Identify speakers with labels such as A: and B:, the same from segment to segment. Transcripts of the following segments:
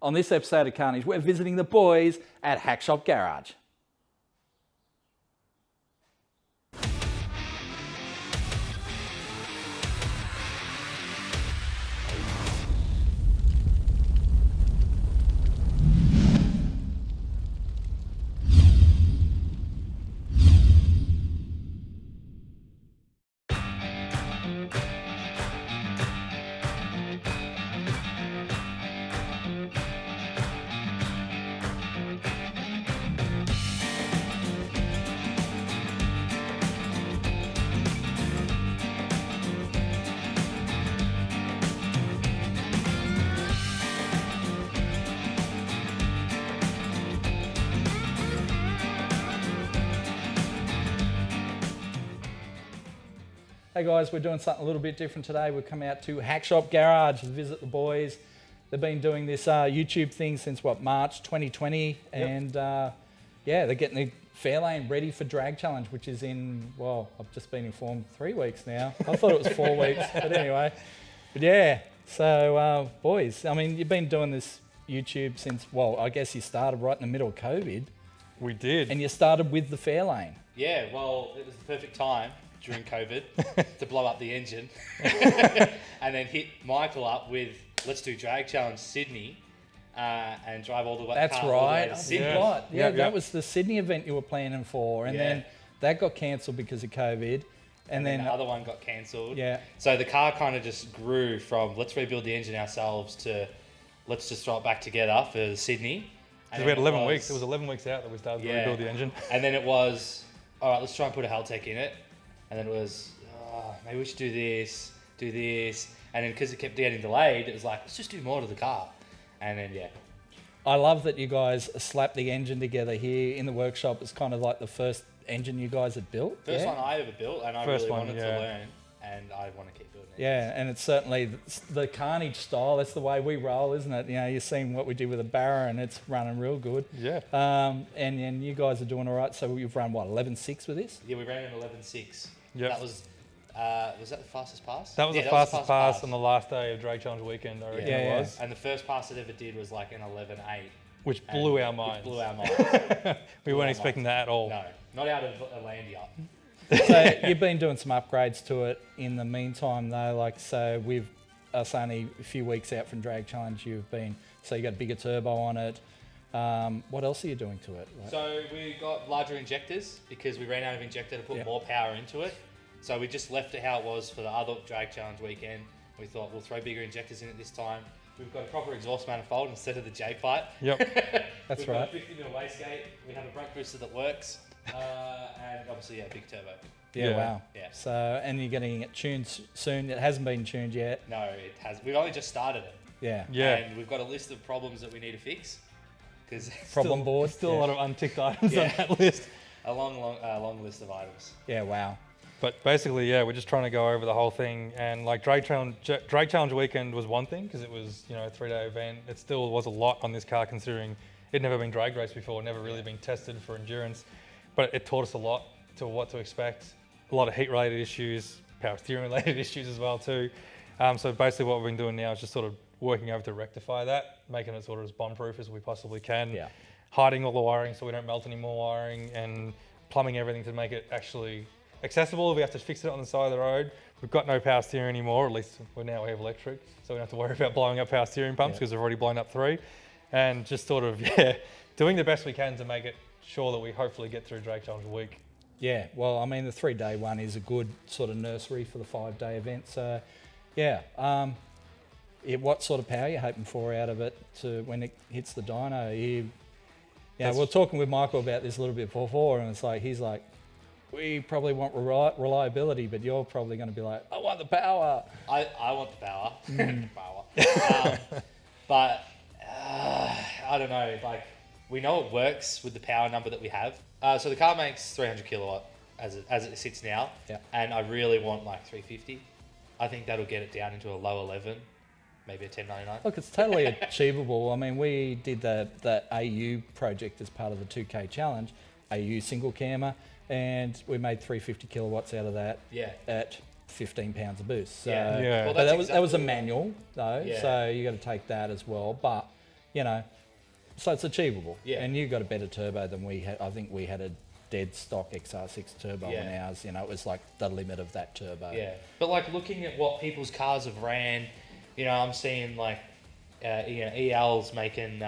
A: On this episode of Carnage, we're visiting the boys at Hackshop Garage. Hey guys, we're doing something a little bit different today. We've come out to Hackshop Garage to visit the boys. They've been doing this YouTube thing since March 2020, yep. And they're getting the Fairlane ready for Drag Challenge, which is in, I've just been informed 3 weeks now. I thought it was 4 weeks, but anyway. But yeah, so boys, I mean, you've been doing this YouTube since, I guess you started right in the middle of COVID.
B: We did.
A: And you started with the Fairlane.
C: Yeah, well, it was the perfect time during COVID to blow up the engine and then hit Michael up with, let's do Drag Challenge Sydney and drive all the way,
A: That's
C: all
A: right.
C: the way to Sydney.
A: That was the Sydney event you were planning for, and then that got cancelled because of COVID. And then
C: the other one got cancelled.
A: Yeah.
C: So the car kind of just grew from let's rebuild the engine ourselves to let's just throw it back together for Sydney.
B: Because we had 11 weeks. It was 11 weeks out that we started to rebuild the engine.
C: And then it was, all right, let's try and put a Helltech in it. And then it was, maybe we should do this. And then because it kept getting delayed, it was like, let's just do more to the car. And then,
A: I love that you guys slapped the engine together here in the workshop. It's kind of like the first engine you guys had built.
C: First one I ever built, and I really wanted to learn, and I want to keep building it.
A: Yeah, and it's certainly the Carnage style. That's the way we roll, isn't it? You know, you've seen what we did with the Barra, and it's running real good.
B: Yeah.
A: And you guys are doing all right. So you've run, 11.6 with this?
C: Yeah, we ran an 11.6.
B: Yep.
C: That was that the fastest pass?
B: That was the fastest pass on the last day of Drag Challenge weekend, I reckon it was.
C: And the first pass it ever did was like an 11.8.
B: Which blew our minds. We weren't expecting that at all.
C: No, not out of Atlantia.
A: So you've been doing some upgrades to it in the meantime though, so with us only a few weeks out from Drag Challenge, you got a bigger turbo on it. What else are you doing to it?
C: So we got larger injectors because we ran out of injector to put more power into it. So we just left it how it was for the other Drag Challenge weekend. We thought we'll throw bigger injectors in it this time. We've got a proper exhaust manifold instead of the J-pipe.
B: Yep.
C: We've got a 50mm wastegate. We have a brake booster that works. And obviously, big turbo.
A: Yeah, wow. Yeah. So, and you're getting it tuned soon. It hasn't been tuned yet.
C: No, it has. We've only just started it.
A: Yeah.
C: And we've got a list of problems that we need to fix.
A: Problem board.
B: Still a lot of unticked items on that list.
C: A long list of items.
A: Yeah, wow.
B: But basically, we're just trying to go over the whole thing. And like Drag Challenge weekend was one thing because it was, a 3-day event. It still was a lot on this car considering it'd never been drag raced before, never really been tested for endurance. But it taught us a lot to what to expect. A lot of heat-related issues, power steering-related issues as well too. So basically what we've been doing now is just sort of working over to rectify that, making it sort of as bomb-proof as we possibly can. Yeah. Hiding all the wiring so we don't melt any more wiring and plumbing everything to make it actually accessible. If we have to fix it on the side of the road. We've got no power steering anymore, at least we have electric, so we don't have to worry about blowing up power steering pumps because we've already blown up 3. And just sort of, doing the best we can to make it sure that we hopefully get through Drag Challenge week.
A: Yeah, well, I mean, the 3-day one is a good sort of nursery for the 5-day event. So, what sort of power are you hoping for out of it to when it hits the dyno? We're talking with Michael about this a little bit before, and he's like, we probably want reliability, but you're probably going to be like, I want the power.
C: I want the power. But I don't know, we know it works with the power number that we have. So the car makes 300 kilowatt as it sits now, and I really want 350. I think that'll get it down into a low 11, maybe a 1099.
A: Look, it's totally achievable. I mean, we did that AU project as part of the 2K challenge, AU single camera, and we made 350 kilowatts out of that at 15 pounds a boost. So,
C: Well,
A: but that was a manual though, so you got to take that as well. But you know, so it's achievable.
C: Yeah.
A: And you got a better turbo than we had. I think we had a dead stock XR6 turbo in ours. You know, it was like the limit of that turbo.
C: Yeah, but like looking at what people's cars have ran, you know, I'm seeing like, EL's making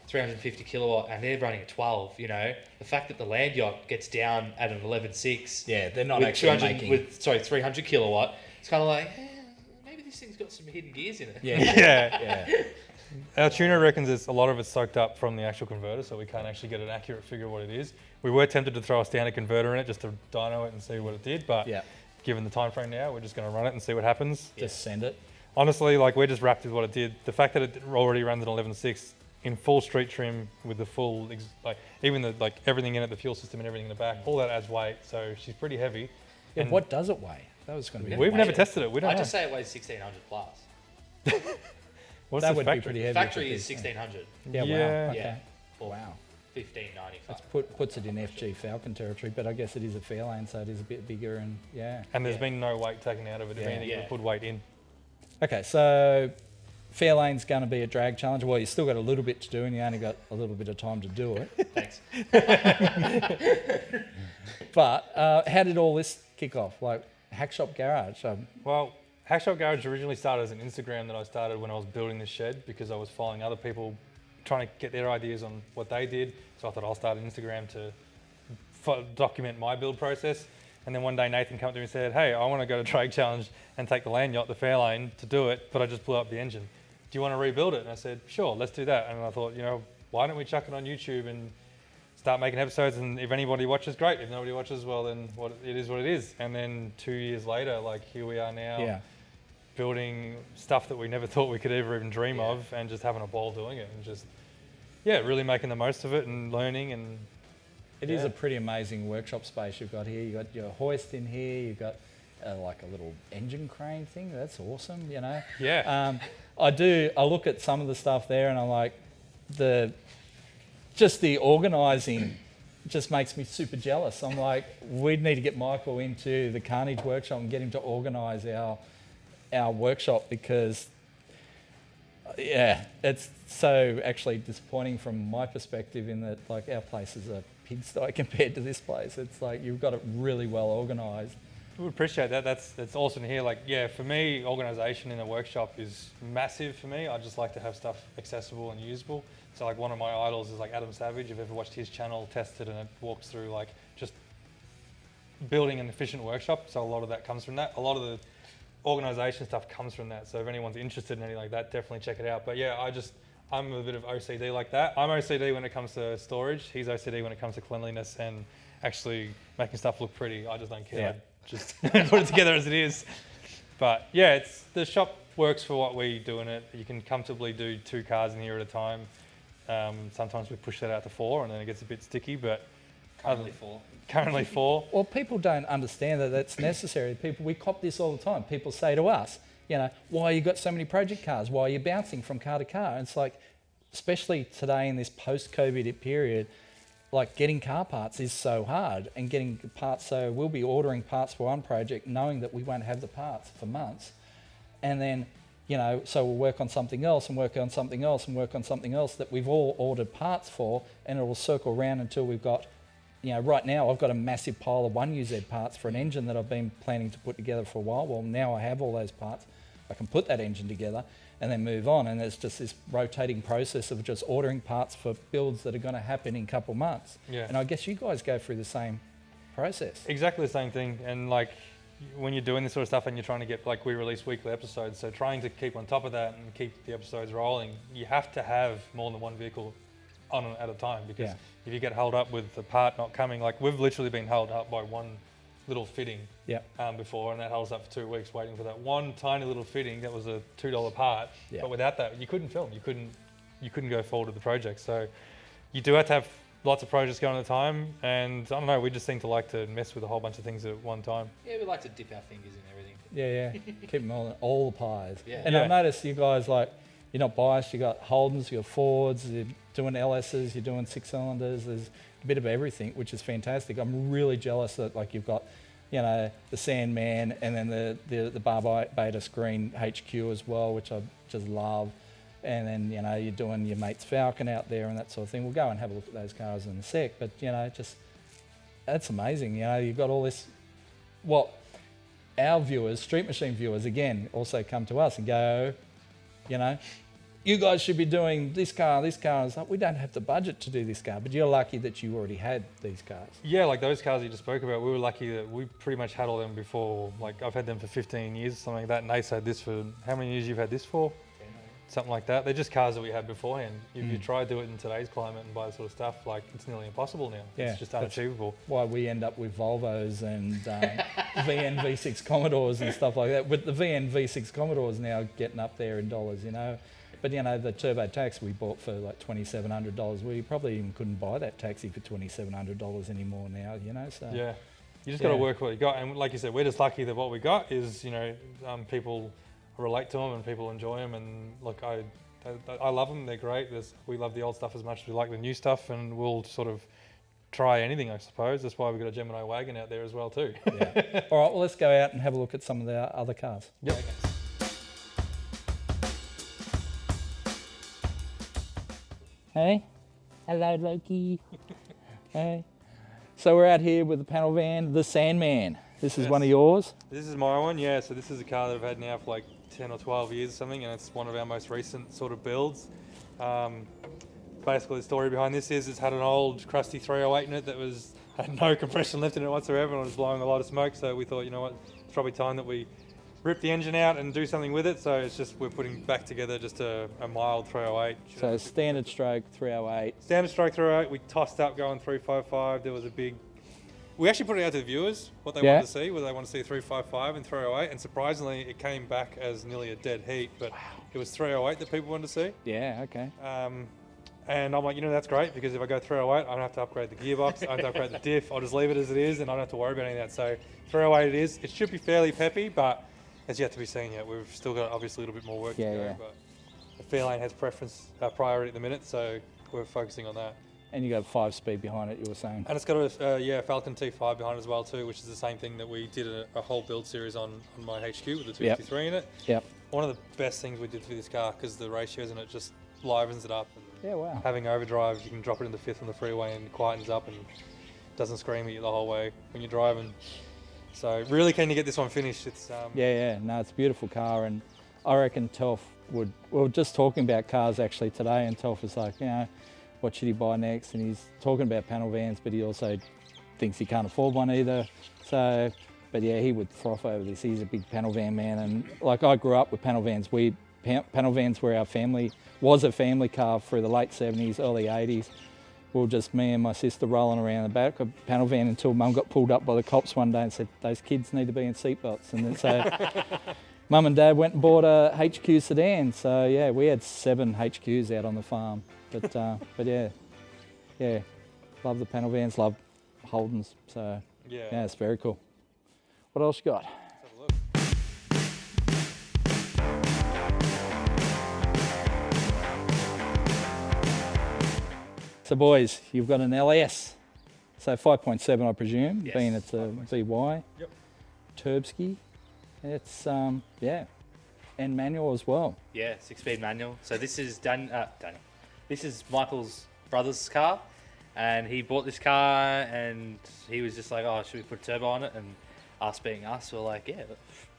C: 350 kilowatt and they're running a 12. You know, the fact that the land yacht gets down at an 11.6.
A: Yeah, they're not
C: with
A: actually
C: 200
A: making.
C: 300 kilowatt. It's kind of like, maybe this thing's got some hidden gears in it.
A: Yeah.
B: Yeah. Our tuner reckons a lot of it's soaked up from the actual converter, so we can't actually get an accurate figure of what it is. We were tempted to throw a standard converter in it just to dyno it and see what it did, but given the time frame now, we're just going to run it and see what happens.
A: Just send it.
B: Honestly, like we're just wrapped with what it did. The fact that it already runs at 11.6 in full street trim with the full, like even the like everything in it, the fuel system and everything in the back, all that adds weight. So she's pretty heavy.
A: Yeah,
B: And
A: what does it weigh? That was going to be.
B: we've never tested it. We don't
C: I
B: know.
C: just say it weighs 1600 plus.
B: What's
A: that
B: the
A: would
B: factory?
A: be pretty heavy.
C: Factory
A: for
C: is
A: this,
C: 1600.
A: Yeah.
B: Yeah.
A: Wow. Okay.
C: Yeah. Or
A: Wow.
C: 1595.
A: That puts it in FG Falcon territory, but I guess it is a Fairlane, so it is a bit bigger and
B: And there's been no weight taken out of it. If
A: Yeah.
B: anything,
C: Yeah.
B: we put weight in.
A: Okay, so Fairlane's going to be a drag challenge. Well, you still got a little bit to do, and you only got a little bit of time to do it.
C: Thanks.
A: But how did all this kick off? Like Hackshop Garage.
B: Well, Hackshop Garage originally started as an Instagram that I started when I was building this shed because I was following other people trying to get their ideas on what they did. So I thought I'll start an Instagram to document my build process. And then one day Nathan came up to me and said, hey, I want to go to Drag Challenge and take the land yacht, the Fairlane, to do it, but I just blew up the engine. Do you want to rebuild it? And I said, sure, let's do that. And I thought, why don't we chuck it on YouTube and start making episodes, and if anybody watches, great. If nobody watches, well, then it is what it is. And then 2 years later, like here we are now, building stuff that we never thought we could ever even dream of, and just having a ball doing it, and just really making the most of it and learning. And
A: it is a pretty amazing workshop space you've got here. You've got your hoist in here. You've got like a little engine crane thing. That's awesome,
B: Yeah.
A: I look at some of the stuff there, and I'm like, the organising just makes me super jealous. I'm like, we need to get Michael into the Carnage workshop and get him to organise our workshop, because it's so actually disappointing from my perspective in that like our place is a pigsty compared to this place. It's like you've got it really well organised.
B: We would appreciate that. That's awesome to hear. Like, for me, organisation in a workshop is massive for me. I just like to have stuff accessible and usable. So like one of my idols is like Adam Savage. If you've ever watched his channel, tested, and it walks through like just building an efficient workshop. So a lot of that comes from that. A lot of the organisation stuff comes from that. So if anyone's interested in anything like that, definitely check it out. But I'm a bit of OCD like that. I'm OCD when it comes to storage. He's OCD when it comes to cleanliness and actually making stuff look pretty. I just don't care.
A: Yeah.
B: I just put it together as it is. But the shop works for what we do in it. You can comfortably do 2 cars in here at a time. Sometimes we push that out to 4 and then it gets a bit sticky, but currently 4.
A: Well, people don't understand that that's necessary. We cop this all the time. People say to us, why you got so many project cars? Why are you bouncing from car to car? And it's like, especially today in this post-COVID period, like getting car parts is so hard, and getting parts. So we'll be ordering parts for one project knowing that we won't have the parts for months. And then, so we'll work on something else and work on something else and work on something else that we've all ordered parts for, and it will circle around until we've got, right now I've got a massive pile of 1UZ parts for an engine that I've been planning to put together for a while. Well, now I have all those parts. I can put that engine together and then move on. And it's just this rotating process of just ordering parts for builds that are going to happen in a couple months.
B: Yeah.
A: And I guess you guys go through the same process.
B: Exactly the same thing. And like when you're doing this sort of stuff and you're trying to get, like we release weekly episodes, so trying to keep on top of that and keep the episodes rolling, you have to have more than one vehicle on at a time, because if you get held up with the part not coming, like we've literally been held up by one little fitting before, and that held us up for 2 weeks waiting for that one tiny little fitting that was a $2 part. But without that, you couldn't film. You couldn't go forward with the project. So you do have to have lots of projects going at a time, and I don't know, we just seem to like to mess with a whole bunch of things at one time.
C: Yeah, we like to dip our fingers in everything.
A: Keep them all the pies. And
B: Yeah.
A: I've noticed you guys, like, you're not biased. You got Holdens, you got Fords, you're doing LSs, you're doing 6-cylinders. There's a bit of everything, which is fantastic. I'm really jealous that like you've got, the Sandman, and then the Barbados Green HQ as well, which I just love. and then, you know, you're doing your mate's Falcon out there and that sort of thing. We'll go and have a look at those cars in a sec, but, you know, just, that's amazing. You know, you've got all this, what our viewers, Street Machine viewers, again, also come to us and go, you know, you guys should be doing this car. It's like, we don't have the budget to do this car, but you're lucky that you already had these cars.
B: Yeah, like those cars you just spoke about, we were lucky that we pretty much had all them before. Like I've had them for 15 years, something like that, and Nace had this for, how many years you've had this for? Something like that. They're just cars that we had beforehand. If you try to do it in today's climate and buy that sort of stuff, like it's nearly impossible now.
A: Yeah,
B: it's just unachievable.
A: Why we end up with Volvos and VN V6 Commodores and stuff like that. But the VN V6 Commodore's now getting up there in dollars, you know. But, you know, the turbo taxi we bought for like $2,700, we probably even couldn't buy that taxi for $2,700 anymore now, you know. So
B: yeah, you just got to work what you got. And like you said, we're just lucky that what we got is, you know, people relate to them and people enjoy them. And look, I love them. They're great. We love the old stuff as much as we like the new stuff, and we'll sort of try anything, I suppose. That's why we've got a Gemini wagon out there as well too.
A: Yeah. All right, well, let's go out and have a look at some of the other cars.
B: Yep.
A: Hey, hello Loki. Hey. So we're out here with the panel van, the Sandman. This is one of yours?
B: This is my one, yeah. So this is a car that I've had now for like 10 or 12 years or something, and it's one of our most recent sort of builds. Basically the story behind this is it's had an old crusty 308 in it that had no compression left in it whatsoever, and it was blowing a lot of smoke. So we thought, you know what, it's probably time that we rip the engine out and do something with it. So it's just, we're putting back together just a mild 308.
A: So standard stroke 308.
B: Standard stroke 308, we tossed up going 355. There was a big, we actually put it out to the viewers, what they wanted to see, whether they want to see 355 and 308, and surprisingly it came back as nearly a dead heat, but it was 308 that people wanted to see.
A: Yeah, okay.
B: And I'm like, you know, that's great, because if I go 308, I don't have to upgrade the gearbox, I don't have to upgrade the diff, I'll just leave it as it is and I don't have to worry about any of that. So 308 it is. It should be fairly peppy, but it's yet to be seen yet. We've still got obviously a little bit more work to go, but the Fairlane has priority at the minute, so we're focusing on that.
A: And you got a 5-speed behind it, you were saying.
B: And it's got a Falcon T5 behind it as well too, which is the same thing that we did a whole build series on my HQ with the 253 in it.
A: Yep.
B: One of the best things we did for this car, because the ratios in it just livens it up. And
A: yeah, wow.
B: having overdrive, you can drop it into fifth on the freeway and it quietens up and doesn't scream at you the whole way when you're driving. So really keen to get this one finished. It's
A: no, it's a beautiful car, and I reckon Telf we were just talking about cars actually today, and Telf was like, you know, what should he buy next? And he's talking about panel vans, but he also thinks he can't afford one either. So, but yeah, he would froth over this. He's a big panel van man, and like I grew up with panel vans. Panel vans were our family, was a family car through the late 70s, early 80s. We were just me and my sister rolling around the back of a panel van until Mum got pulled up by the cops one day and said, those kids need to be in seatbelts. And then so Mum and Dad went and bought a HQ sedan. So yeah, we had 7 HQs out on the farm. But yeah, love the panel vans, love Holdens. So yeah, it's very cool. What else you got? So boys, you've got an LS, so 5.7 I presume,
C: yes,
A: being it's a VY,
B: Yep.
A: Turbski, it's and manual as well.
C: Yeah, 6-speed manual. So this is Danny. This is Michael's brother's car, and he bought this car, and he was just like, "Oh, should we put a turbo on it?" And us being us, we're like, "Yeah,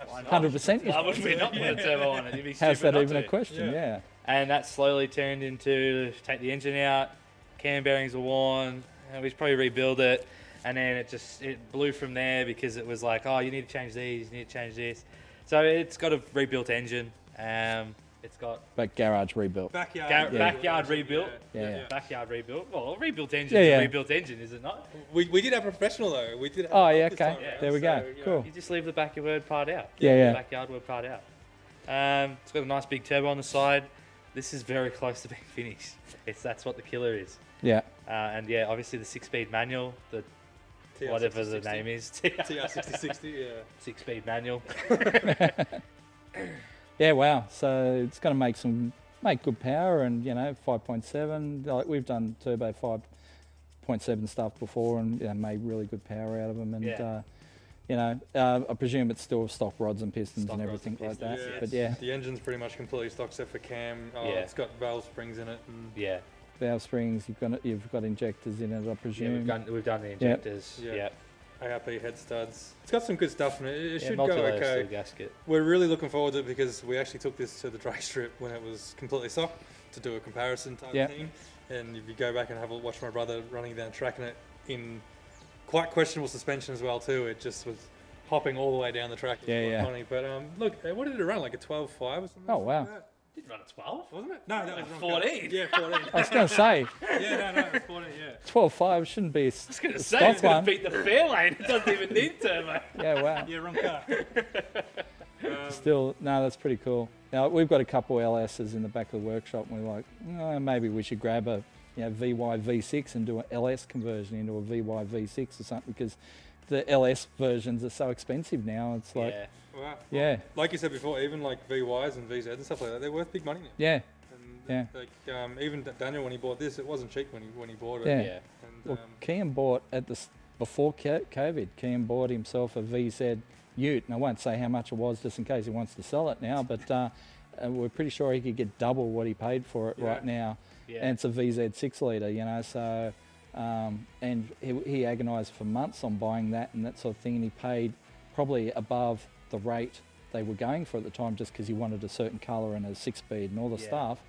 C: why not?
A: 100%.
C: Why would we not put a turbo on it? It'd be
A: How's
C: stupid
A: that
C: not
A: even a
C: to."
A: question? Yeah.
C: And that slowly turned into take the engine out, cam bearings were worn, and we should probably rebuild it. And then it blew from there, because it was like, oh, you need to change these, you need to change this. So it's got a rebuilt engine. It's got
A: Garage rebuilt.
C: backyard rebuilt.
A: Yeah.
C: Backyard rebuilt. Well, a rebuilt engine
A: Yeah,
C: is
A: yeah.
C: a rebuilt engine, is it not?
B: We did have a professional though. We did. Have
A: Oh yeah,
B: this time
A: okay.
B: around,
A: There we go.
B: so,
A: Cool.
C: You just leave the backyard part out.
A: Yeah.
C: Backyard word part out. It's got a nice big turbo on the side. This is very close to being finished. That's what the killer is.
A: Yeah.
C: And yeah, obviously the 6-speed manual, the
B: TR
C: whatever the
B: 6060.
C: name is,
B: TR6060, yeah.
C: 6-speed manual.
A: Yeah, wow. So it's going to make good power, and 5.7. Like we've done turbo 5.7 stuff before, and made really good power out of them. And You know, I presume it's still stock rods and pistons
C: Stock
A: and
C: rods
A: everything
C: and
A: like that.
C: pistons,
A: But yeah,
B: The engine's pretty much completely stock except for cam. It's got valve springs in it. And
C: Yeah.
A: valve springs. You've got injectors in it, I
C: Yeah,
A: presume.
C: we've done the injectors.
B: Yeah.
C: Yep.
B: ARP head studs. It's got some good stuff in it. It should go
C: multi-layer
B: okay.
C: steel gasket.
B: We're really looking forward to it because we actually took this to the drag strip when it was completely stock to do a comparison type thing. And if you go back and have a watch my brother running down track in it in quite questionable suspension as well too, it just was hopping all the way down the track. It was quite funny. But look, what did it run? Like a 12.5 or something?
A: Oh, wow.
B: Like that?
C: Did run a 12?
B: Wasn't it? No, that
C: Like
B: was
C: 14.
B: Yeah, 14.
A: I was going to say,
B: yeah, no, it was 14, yeah.
A: 12.5 shouldn't be a
C: I was going to say,
A: stock
C: it's going
A: one.
C: to beat the Fairlane. It doesn't even need turbo.
A: Yeah, wow.
B: Yeah, wrong car.
A: Still, no, that's pretty cool. Now, we've got a couple LSs in the back of the workshop, and we're like, maybe we should grab a VY V6 and do an LS conversion into a VY V6 or something, because the LS versions are so expensive now. It's like,
B: Wow.
A: yeah,
B: Like you said before, even like VYs and VZs and stuff like that, they're worth big money now.
A: yeah,
B: And like even Daniel, when he bought this, it wasn't cheap when he bought it.
A: yeah.
C: Yeah.
B: And,
A: Well, Kian bought before COVID, Kian bought himself a VZ Ute, and I won't say how much it was just in case he wants to sell it now, but we're pretty sure he could get double what he paid for it right now.
C: Yeah.
A: And it's a VZ 6 litre, you know, so, and he agonised for months on buying that and that sort of thing, and he paid probably above the rate they were going for at the time just because he wanted a certain colour and a 6-speed and all the stuff.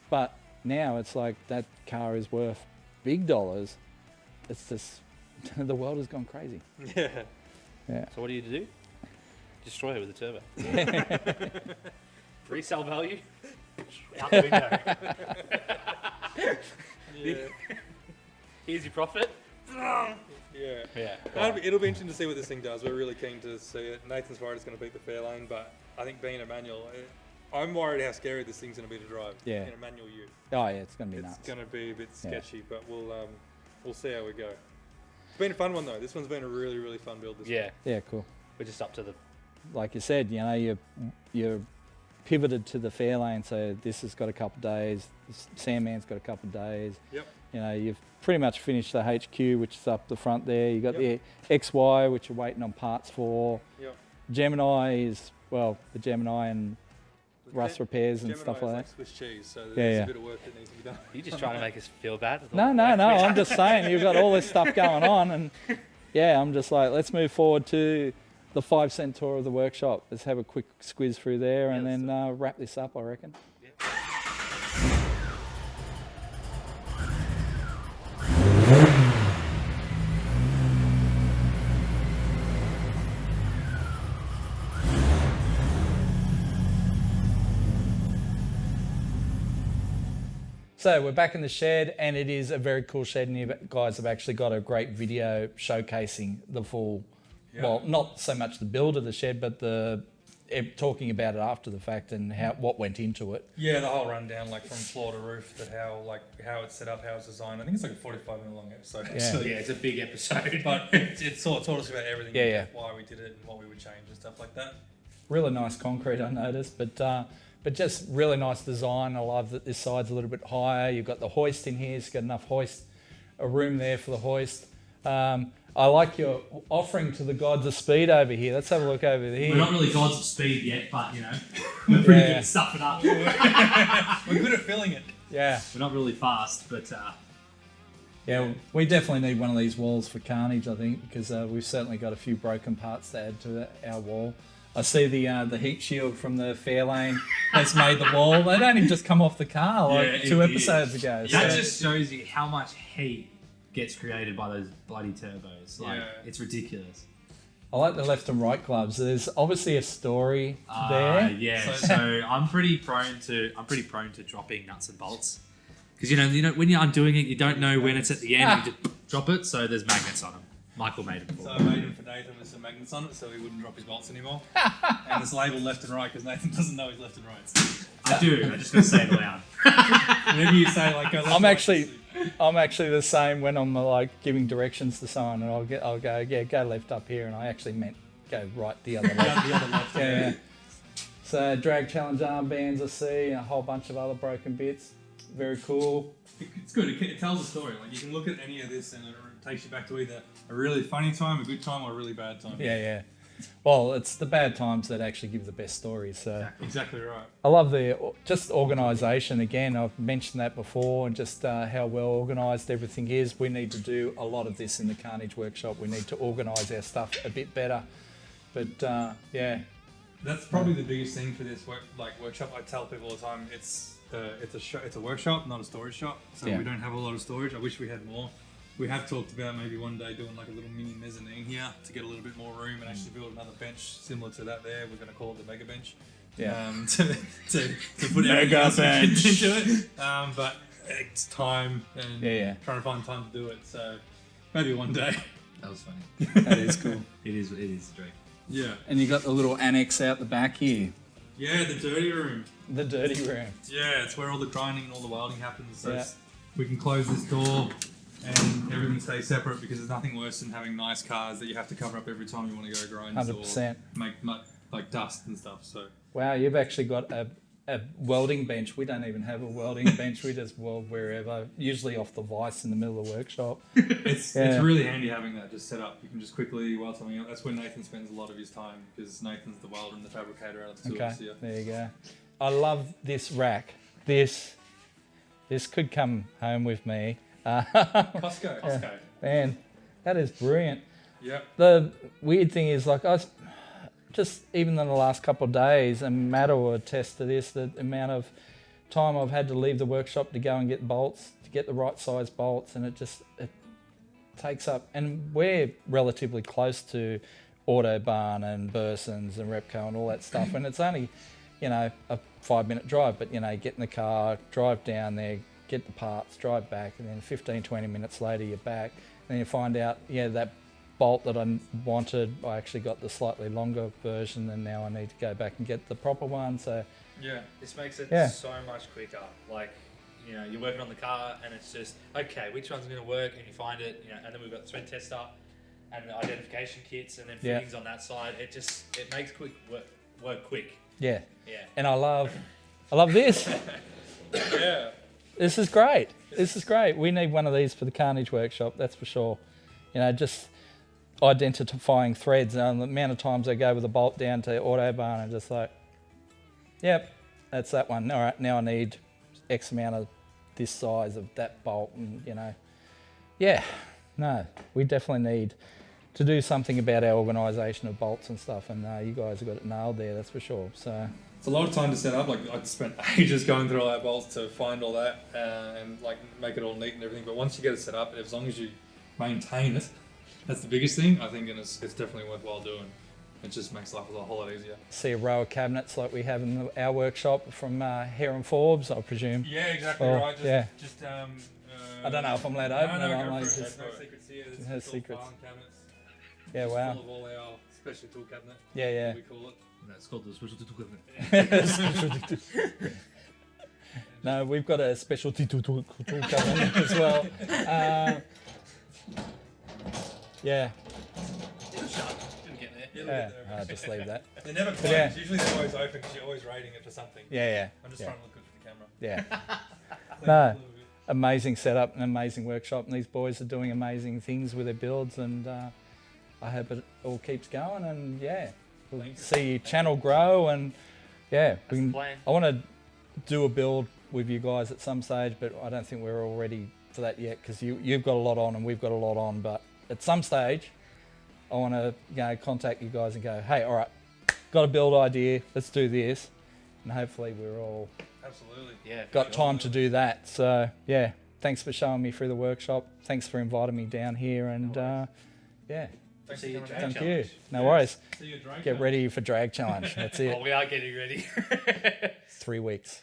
A: But now it's like that car is worth big dollars. It's just, the world has gone crazy.
B: Yeah.
A: Yeah.
C: So what do you do? Destroy it with a turbo. Resale value? Out the window.
B: Yeah.
C: Here's your profit.
B: Yeah.
C: Yeah.
B: It'll be interesting to see what this thing does. We're really keen to see it. Nathan's worried it's going to beat the Fairlane, but I think being a manual, I'm worried how scary this thing's going to be to drive.
A: Yeah.
B: In a manual ute.
A: Oh yeah, it's going to be
B: It's
A: nuts.
B: going to be a bit sketchy, but we'll see how we go. It's been a fun one though. This one's been a really, really fun build this
C: Yeah.
A: Yeah, cool.
C: We're just up to the...
A: Like you said, you know, you're pivoted to the Fairlane, so this has got a couple of days. Sandman's got a couple of days.
B: Yep.
A: You know, you've pretty much finished the HQ, which is up the front there. You got the XY, which you're waiting on parts for.
B: Yep.
A: Gemini is, well, the Gemini and
B: The
A: rust repairs and
B: Gemini
A: stuff
B: is
A: like
B: like
A: that.
B: Swiss cheese, so
A: Yeah,
B: there's
A: yeah.
B: a bit of work that needs to be done.
C: You just trying to make us feel bad?
A: No, I'm just saying, you've got all this stuff going on, and yeah, I'm just like, let's move forward to the 5 cent tour of the workshop. Let's have a quick squiz through there and then wrap this up, I reckon. So we're back in the shed, and it is a very cool shed, and you guys have actually got a great video showcasing the full, well, not so much the build of the shed, but talking about it after the fact and what went into it.
B: Yeah, the whole rundown, like from floor to roof, how it's set up, how it's designed. I think it's like a 45-minute long episode.
A: Yeah.
B: So,
C: Yeah, it's a big episode.
B: but it sort of taught us about everything,
A: Yeah.
B: why we did it and what we would change and stuff like that.
A: Really nice concrete, I noticed, but just really nice design. I love that this side's a little bit higher. You've got the hoist in here, so you've got enough a room there for the hoist. I like your offering to the gods of speed over here. Let's have a look over here.
D: We're not really gods of speed yet, but you know, we're pretty good at stuffing up.
B: We're good at filling it.
A: Yeah,
D: We're not really fast, but
A: yeah. We definitely need one of these walls for Carnage, I think, because we've certainly got a few broken parts to add to our wall. I see the heat shield from the Fairlane has made the wall. They don't even just come off the car like
D: Yeah,
A: 2
D: it
A: episodes ago.
D: that
A: So-
D: just shows you how much heat gets created by those bloody turbos. Like, it's ridiculous.
A: I like the left and right gloves. There's obviously a story there.
D: Yeah, so I'm pretty prone to dropping nuts and bolts because you know when you're undoing it, you don't know when it's at the end. You just drop it. So there's magnets on them. Michael made it
B: So
D: before.
B: I made him for Nathan with some magnets on it so he wouldn't drop his bolts anymore. And it's labelled left and right because Nathan doesn't know his left and rights.
D: I do. I just gotta say it loud.
B: Whenever you say like go left
A: I'm
B: right,
A: actually the same when I'm like giving directions to someone, and I'll go go left up here, and I actually meant go right the other left.
B: the other left.
A: Yeah. So drag challenge armbands, I see, and a whole bunch of other broken bits. very cool.
B: It's good. It tells a story. Like you can look at any of this and it takes you back to either a really funny time, a good time, or a really bad time.
A: Yeah. Well, it's the bad times that actually give the best stories. So
B: Exactly right.
A: I love the just organisation. Again, I've mentioned that before, and just how well organised everything is. We need to do a lot of this in the Carnage workshop. We need to organise our stuff a bit better. But yeah,
B: that's probably the biggest thing for this workshop. I tell people all the time, it's a workshop, not a storage shop. So we don't have a lot of storage. I wish we had more. We have talked about maybe one day doing like a little mini mezzanine here to get a little bit more room and actually build another bench similar to that there. We're going to call it the mega bench.
A: Yeah.
B: To put mega bench into it. But it's time and trying to find time to do it. So maybe one day.
D: That was funny.
A: That is cool.
D: It is Drake.
B: Yeah.
A: And you got the little annex out the back here.
B: Yeah, the dirty room.
A: The dirty room.
B: Yeah, it's where all the grinding and all the welding happens. So we can close this door and everything stays separate, because there's nothing worse than having nice cars that you have to cover up every time you want to go grind
A: 100%.
B: or make like dust and stuff. So
A: wow, you've actually got a welding bench. We don't even have a welding bench. We just weld wherever, usually off the vise in the middle of the workshop.
B: It's really handy having that just set up. You can just quickly weld something up. That's where Nathan spends a lot of his time, because Nathan's the welder and the fabricator out of the two of us. Yeah.
A: There you go. I love this rack. This could come home with me.
B: Costco.
A: Man, that is brilliant.
B: Yep.
A: The weird thing is, like, just even in the last couple of days, and Matt will attest to this, the amount of time I've had to leave the workshop to go and get bolts, to get the right size bolts, and it takes up, and we're relatively close to Autobarn and Bursons and Repco and all that stuff, and it's only, a 5-minute drive, but, get in the car, drive down there, get the parts, drive back, and then 15-20 minutes later you're back, and then you find out, that bolt that I wanted, I actually got the slightly longer version, and now I need to go back and get the proper one. So
C: this makes it so much quicker. Like, you're working on the car and it's just, okay, which one's going to work, and you find it, and then we've got the thread tester and the identification kits and then fittings on that side. It makes work quick.
A: Yeah. And I love this.
B: Yeah.
A: This is great. This is great. We need one of these for the Carnage workshop, that's for sure. Just identifying threads, and the amount of times I go with a bolt down to Autobarn and just like, yep, that's that one. All right, now I need X amount of this size of that bolt, and we definitely need to do something about our organisation of bolts and stuff, and you guys have got it nailed there, that's for sure. So
B: it's a lot of time to set up. Like, I spent ages going through all our bolts to find all that and like make it all neat and everything. But once you get it set up, as long as you maintain it, that's the biggest thing, I think, and it's definitely worthwhile doing. It just makes life a whole lot easier.
A: See a row of cabinets like we have in our workshop from Hare and Forbes, I presume.
B: Yeah, exactly right. Just
A: I don't know if I'm allowed to open it.
B: No secrets here.
A: No secrets.
B: Cabinets.
A: Yeah, wow.
B: Full of all our special tool cabinet.
A: Yeah.
B: We call it.
D: No, it's called the specialty tool cabinet.
A: No, we've got a specialty tool cabinet as well. Yeah.
C: Didn't get there.
A: I'll just leave that.
B: They're never closed. Usually they're always open because you're always rating it for something.
A: Yeah.
B: I'm just trying to look good for the camera.
A: Yeah. No, amazing setup and amazing workshop, and these boys are doing amazing things with their builds, and I hope it all keeps going, and we'll see your channel grow, and
C: the plan.
A: I want to do a build with you guys at some stage, but I don't think we're all ready for that yet, because you've got a lot on and we've got a lot on, but at some stage I want to contact you guys and go, hey, all right, got a build idea, let's do this, and hopefully we're all got time to do that. So thanks for showing me through the workshop, thanks for inviting me down here, and
C: See you, Drag
A: thank
C: Challenge.
A: you, no worries.
B: See you, Drag
A: Get ready for Drag Challenge, that's it.
C: We are getting ready.
A: 3 weeks.